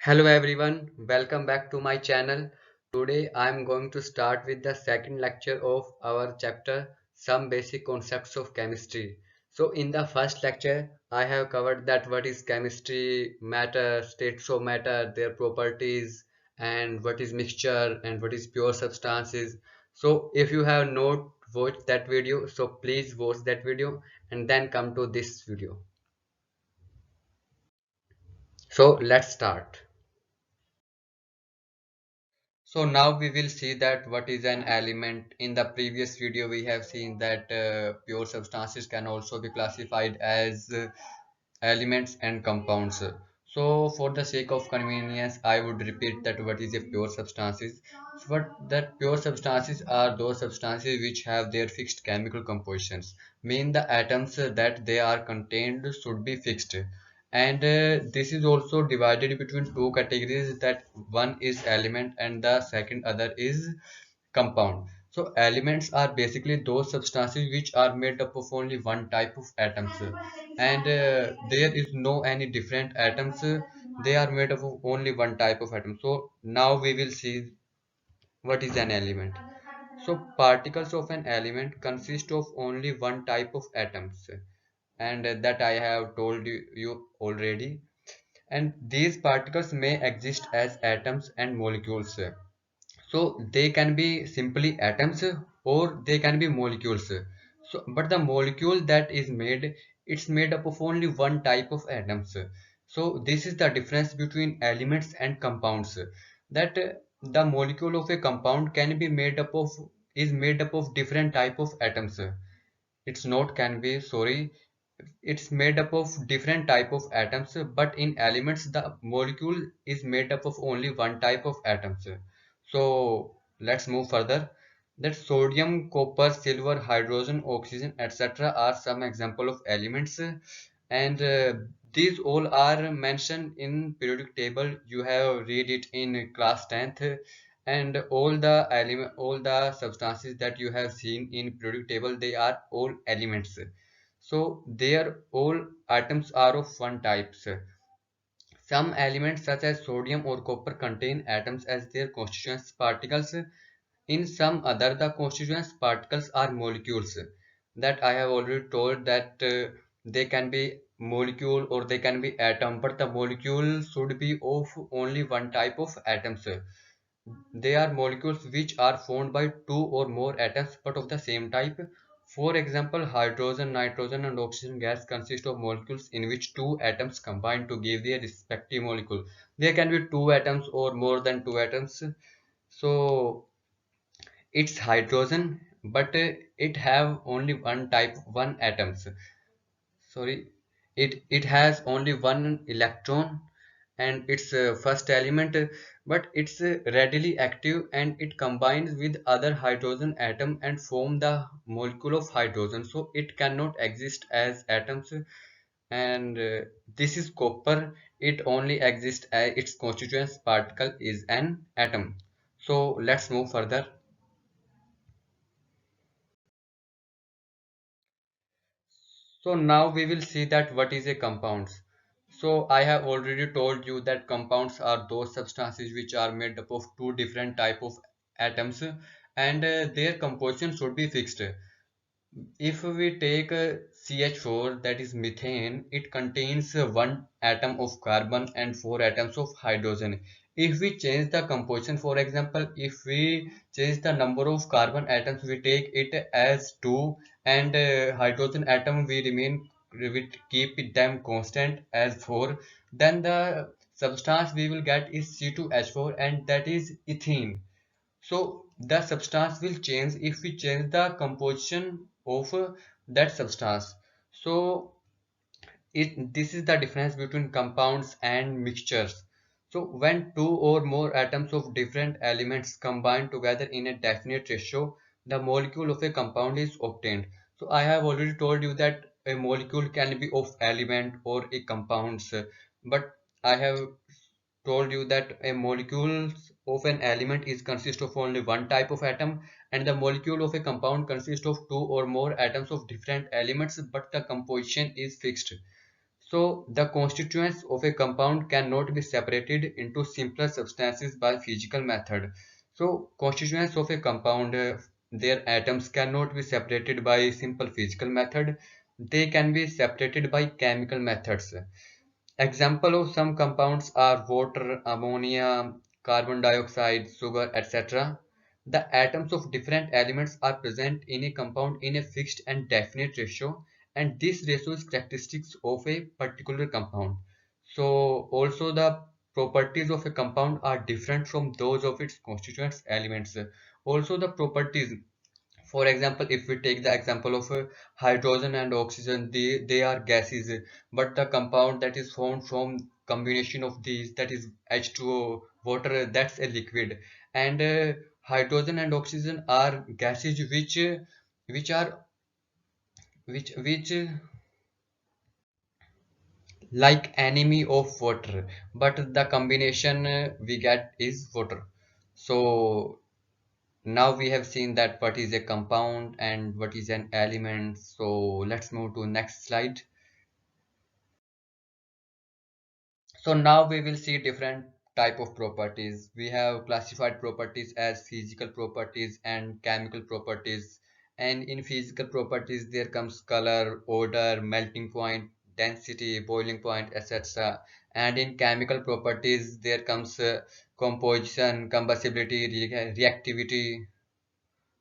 Hello everyone, welcome back to my channel. Today I am going to start with the second lecture of our chapter Some Basic Concepts of Chemistry. So in the first lecture I have covered that what is chemistry, matter, states of matter, their properties, and what is mixture and what is pure substances. So if you have not watched that video, so please watch that video and then come to this video. So let's start. So now we will see that what is an element. In the previous video we have seen that pure substances can also be classified as elements and compounds. So for the sake of convenience I would repeat that what is a pure substances. So what that pure substances are those substances which have their fixed chemical compositions, mean the atoms that they are contained should be fixed, and this is also divided between two categories, that one is element and the second other is compound. So elements are basically those substances which are made up of only one type of atoms, and there is no any different atoms. They are made up of only one type of atom. So now we will see what is an element. So particles of an element consist of only one type of atoms, and that I have told you already. And these particles may exist as atoms and molecules. So they can be simply atoms or they can be molecules. So but the molecule that is made, it's made up of only one type of atoms. So this is the difference between elements and compounds, that the molecule of a compound can be made up of, is made up of different type of atoms. It's not can be, sorry, it's made up of different type of atoms, but in elements the molecule is made up of only one type of atoms. So let's move further. That sodium, copper, silver, hydrogen, oxygen, etc. are some example of elements, and these all are mentioned in periodic table. You have read it in class 10th, and all the substances that you have seen in periodic table, they are all elements. So their all atoms are of one type. Some elements such as sodium or copper contain atoms as their constituent particles. In some other, the constituent particles are molecules. That I have already told that they can be molecule or they can be atom, but the molecule should be of only one type of atoms. They are molecules which are formed by two or more atoms but of the same type. For example, hydrogen, nitrogen and oxygen gas consist of molecules in which two atoms combine to give their respective molecule. There can be two atoms or more than two atoms. So it's hydrogen, but it have only one type, one atoms. Sorry, it has only one electron and its first element, but it's readily active and it combines with other hydrogen atom and form the molecule of hydrogen, so it cannot exist as atoms. And this is copper, it only exists as its constituent particle is an atom. So let's move further. So now we will see that what is a compounds. So I have already told you that compounds are those substances which are made up of two different type of atoms, and their composition should be fixed. If we take CH4, that is methane, it contains one atom of carbon and four atoms of hydrogen. If we change the composition, for example, if we change the number of carbon atoms, we take it as 2, and hydrogen atom we keep them constant as 4, then the substance we will get is C2H4, and that is ethene. So the substance will change if we change the composition of that substance. So this is the difference between compounds and mixtures. So when two or more atoms of different elements combine together in a definite ratio, the molecule of a compound is obtained. So I have already told you that a molecule can be of element or a compounds, but I have told you that a molecule of an element is consist of only one type of atom, and the molecule of a compound consists of two or more atoms of different elements but the composition is fixed. So the constituents of a compound cannot be separated into simpler substances by physical method. So constituents of a compound, their atoms cannot be separated by simple physical method. They can be separated by chemical methods. Example of some compounds are water, ammonia, carbon dioxide, sugar, etc. The atoms of different elements are present in a compound in a fixed and definite ratio, and this ratio is characteristics of a particular compound. So also the properties of a compound are different from those of its constituent elements. Also the properties, for example, if we take the example of hydrogen and oxygen, they are gases, but the compound that is formed from combination of these, that is H2O, water, that's a liquid. And hydrogen and oxygen are gases which are which like enemy of water, but the combination we get is water. So now we have seen that what is a compound and what is an element. So let's move to next slide. So now we will see different type of properties. We have classified properties as physical properties and chemical properties. And in physical properties, there comes color, odor, melting point, density, boiling point, etc. And in chemical properties, there comes composition, combustibility, reactivity.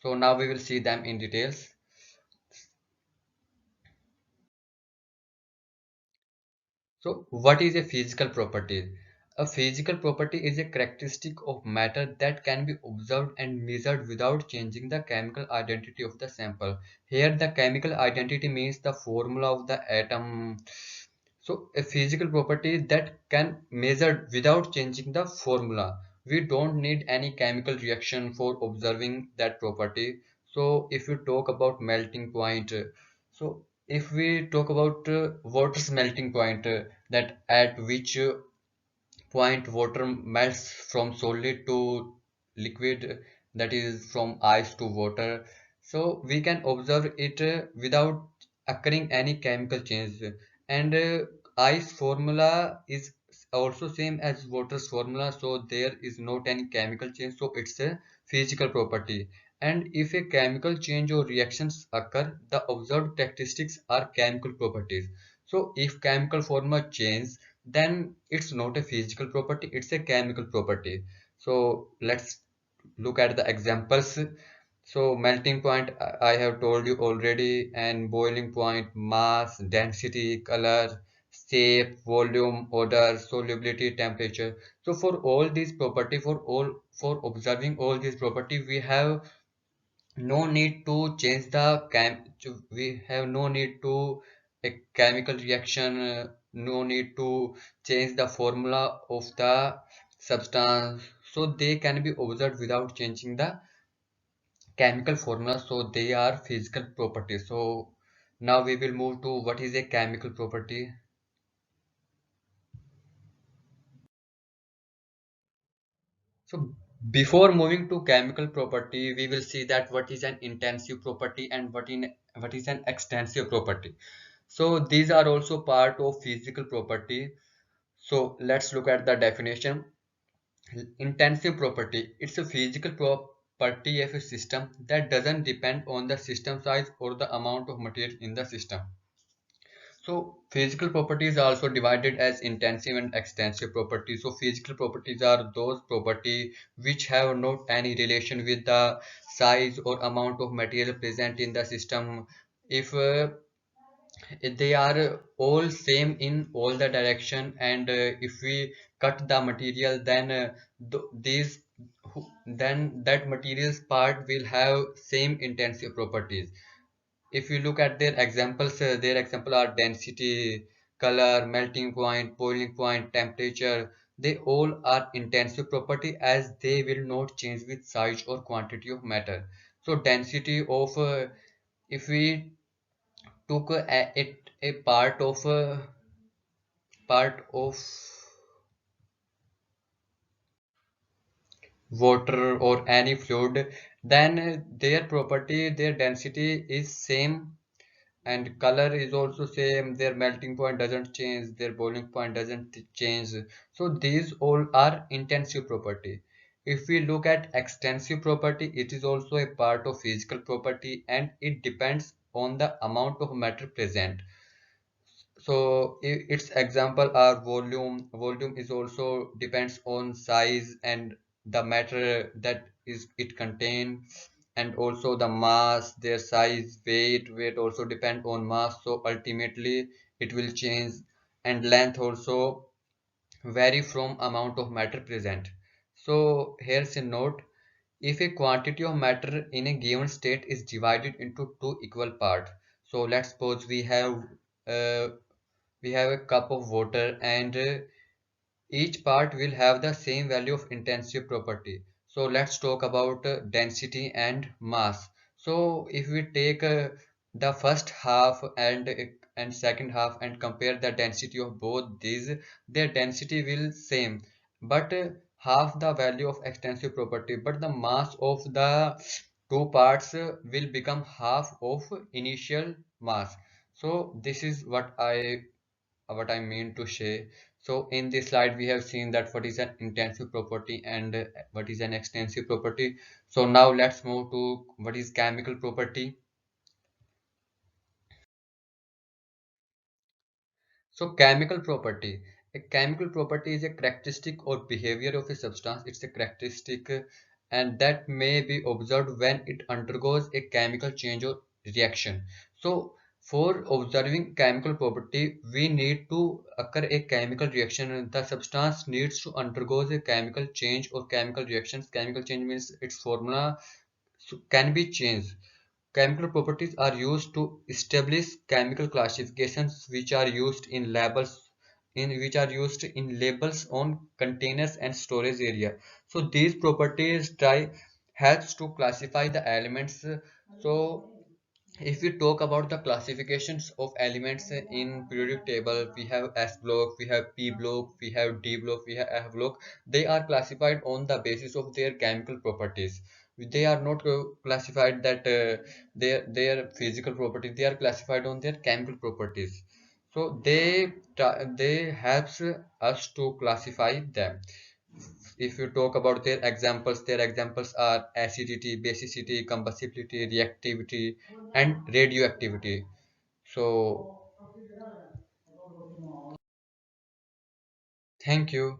So now we will see them in details. So, what is a physical property? A physical property is a characteristic of matter that can be observed and measured without changing the chemical identity of the sample. Here, the chemical identity means the formula of the atom. So, a physical property that can measured without changing the formula. We don't need any chemical reaction for observing that property. So, if you talk about melting point, so if we talk about water's melting point, that at which point water melts from solid to liquid, that is from ice to water, so we can observe it without occurring any chemical change. And ice formula is also same as water's formula, so there is not any chemical change, so it's a physical property. And if a chemical change or reactions occur, the observed characteristics are chemical properties. So if chemical formula change, then it's not a physical property, it's a chemical property. So let's look at the examples. So melting point, I have told you already, and boiling point, mass, density, color, shape, volume, odor, solubility, temperature. So for all these property, for observing all these property, we have no need to change the we have no need to a chemical reaction, no need to change the formula of the substance, so they can be observed without changing the chemical formula, so they are physical properties. So now we will move to what is a chemical property. So before moving to chemical property, we will see that what is an intensive property and what is an extensive property. So these are also part of physical property. So let's look at the definition. Intensive property. It's a physical property of a system that doesn't depend on the system size or the amount of material in the system. So physical properties are also divided as intensive and extensive properties. So physical properties are those property which have not any relation with the size or amount of material present in the system. If they are all same in all the direction, and if we cut the material, then these then that materials part will have same intensive properties. If you look at their examples, their example are density, color, melting point, boiling point, temperature. They all are intensive property as they will not change with size or quantity of matter. So density of if we took a part of water or any fluid, then their property, their density is same And color is also same, their melting point doesn't change, their boiling point doesn't change. So these all are intensive property. If we look at extensive property, it is also a part of physical property and it depends on the amount of matter present. So its example are volume. Volume is also depends on size and the matter that is it contain, and also the mass, their size, weight also depend on mass, so ultimately it will change. And length also vary from amount of matter present. So here's a note: if a quantity of matter in a given state is divided into two equal parts, so let's suppose uh, we have a cup of water, and each part will have the same value of intensive property. So let's talk about density and mass. So if we take the first half and second half and compare the density of both these, their density will same, but half the value of extensive property, but the mass of the two parts will become half of initial mass. So this is what I mean to say. So in this slide, we have seen that what is an intensive property and what is an extensive property. So now let's move to what is chemical property. So chemical property. A chemical property is a characteristic or behavior of a substance. It's a characteristic and that may be observed when it undergoes a chemical change or reaction. So for observing chemical property, we need to occur a chemical reaction. The substance needs to undergo a chemical change or chemical reactions. Chemical change means its formula can be changed. Chemical properties are used to establish chemical classifications which are used in labels on containers and storage area. So these properties try helps to classify the elements. So if we talk about the classifications of elements in periodic table, we have S block, we have P block, we have D block, we have F block. They are classified on the basis of their chemical properties. They are not classified that their physical properties. They are classified on their chemical properties. So they helps us to classify them. If you talk about their examples are acidity, basicity, combustibility, reactivity, and radioactivity. So thank you.